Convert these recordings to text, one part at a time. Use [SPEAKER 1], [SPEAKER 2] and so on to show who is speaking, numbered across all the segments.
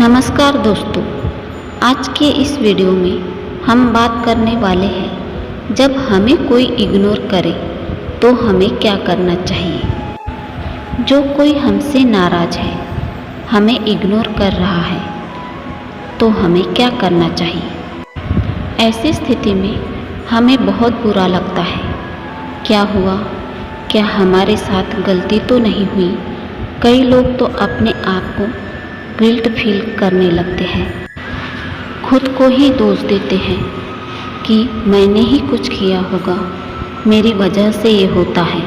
[SPEAKER 1] नमस्कार दोस्तों, आज के इस वीडियो में हम बात करने वाले हैं जब हमें कोई इग्नोर करे तो हमें क्या करना चाहिए। जो कोई हमसे नाराज़ है, हमें इग्नोर कर रहा है तो हमें क्या करना चाहिए। ऐसी स्थिति में हमें बहुत बुरा लगता है। क्या हुआ, क्या हमारे साथ गलती तो नहीं हुई। कई लोग तो अपने आप को गिल्ट फील करने लगते हैं, खुद को ही दोष देते हैं कि मैंने ही कुछ किया होगा, मेरी वजह से ये होता है।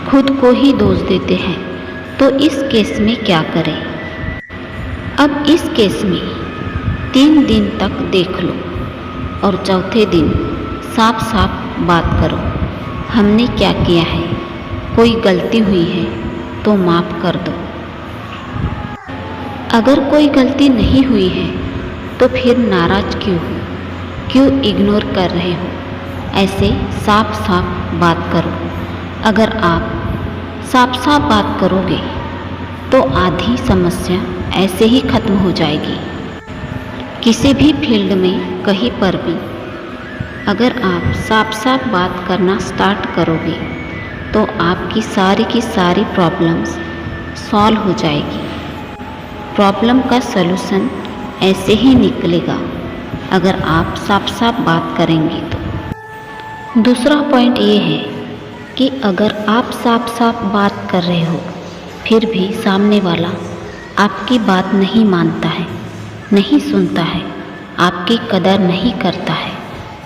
[SPEAKER 1] खुद को ही दोष देते हैं। तो इस केस में क्या करें। अब इस केस में 3 दिन तक देख लो और चौथे दिन साफ साफ बात करो। हमने क्या किया है, कोई गलती हुई है तो माफ़ कर दो। अगर कोई गलती नहीं हुई है तो फिर नाराज़ क्यों हो, क्यों इग्नोर कर रहे हो। ऐसे साफ साफ बात करो। अगर आप साफ साफ बात करोगे तो आधी समस्या ऐसे ही ख़त्म हो जाएगी। किसी भी फील्ड में कहीं पर भी अगर आप साफ साफ बात करना स्टार्ट करोगे तो आपकी सारी की सारी प्रॉब्लम्स सॉल्व हो जाएगी। प्रॉब्लम का सलूशन ऐसे ही निकलेगा अगर आप साफ साफ बात करेंगे तो। दूसरा पॉइंट ये है कि अगर आप साफ साफ बात कर रहे हो फिर भी सामने वाला आपकी बात नहीं मानता है, नहीं सुनता है, आपकी कदर नहीं करता है,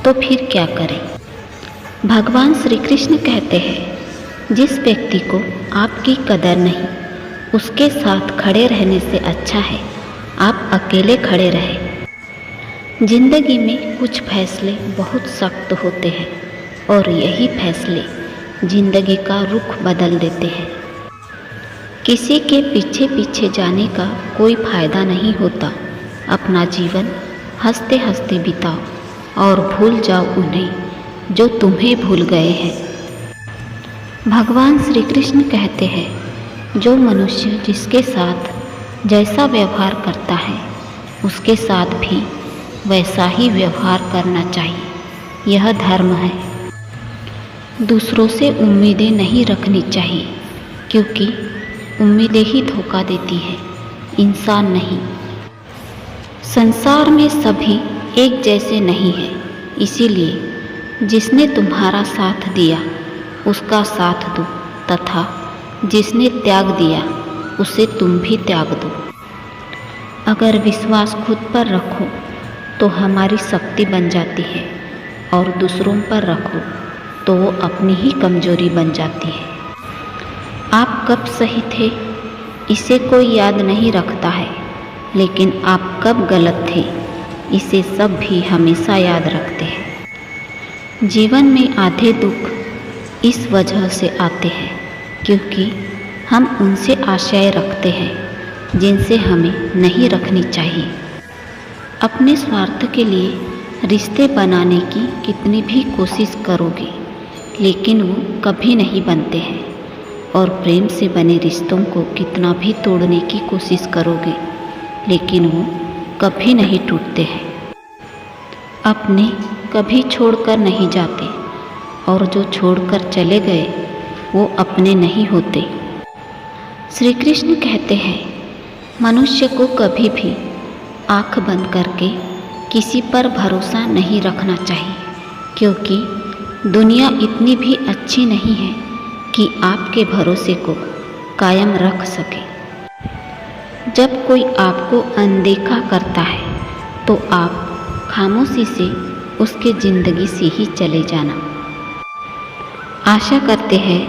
[SPEAKER 1] तो फिर क्या करें। भगवान श्री कृष्ण कहते हैं, जिस व्यक्ति को आपकी कदर नहीं, उसके साथ खड़े रहने से अच्छा है आप अकेले खड़े रहें। जिंदगी में कुछ फैसले बहुत सख्त होते हैं और यही फैसले जिंदगी का रुख बदल देते हैं। किसी के पीछे पीछे जाने का कोई फ़ायदा नहीं होता। अपना जीवन हंसते हंसते बिताओ और भूल जाओ उन्हें जो तुम्हें भूल गए हैं। भगवान श्री कृष्ण कहते हैं, जो मनुष्य जिसके साथ जैसा व्यवहार करता है उसके साथ भी वैसा ही व्यवहार करना चाहिए। यह धर्म है। दूसरों से उम्मीदें नहीं रखनी चाहिए, क्योंकि उम्मीदें ही धोखा देती है, इंसान नहीं। संसार में सभी एक जैसे नहीं हैं, इसीलिए जिसने तुम्हारा साथ दिया उसका साथ दो तथा जिसने त्याग दिया उसे तुम भी त्याग दो। अगर विश्वास खुद पर रखो तो हमारी शक्ति बन जाती है और दूसरों पर रखो तो वो अपनी ही कमजोरी बन जाती है। आप कब सही थे इसे कोई याद नहीं रखता है, लेकिन आप कब गलत थे इसे सब भी हमेशा याद रखते हैं। जीवन में आधे दुख इस वजह से आते हैं क्योंकि हम उनसे आशय रखते हैं जिनसे हमें नहीं रखनी चाहिए। अपने स्वार्थ के लिए रिश्ते बनाने की कितनी भी कोशिश करोगे लेकिन वो कभी नहीं बनते हैं, और प्रेम से बने रिश्तों को कितना भी तोड़ने की कोशिश करोगे लेकिन वो कभी नहीं टूटते हैं। अपने कभी छोड़कर नहीं जाते और जो छोड़कर चले गए वो अपने नहीं होते। श्री कृष्ण कहते हैं, मनुष्य को कभी भी आँख बंद करके किसी पर भरोसा नहीं रखना चाहिए, क्योंकि दुनिया इतनी भी अच्छी नहीं है कि आपके भरोसे को कायम रख सके। जब कोई आपको अनदेखा करता है तो आप खामोशी से उसके ज़िंदगी से ही चले जाना। आशा करते हैं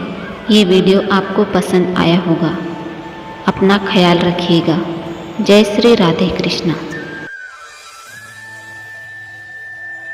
[SPEAKER 1] ये वीडियो आपको पसंद आया होगा। अपना ख्याल रखिएगा। जय श्री राधे कृष्णा।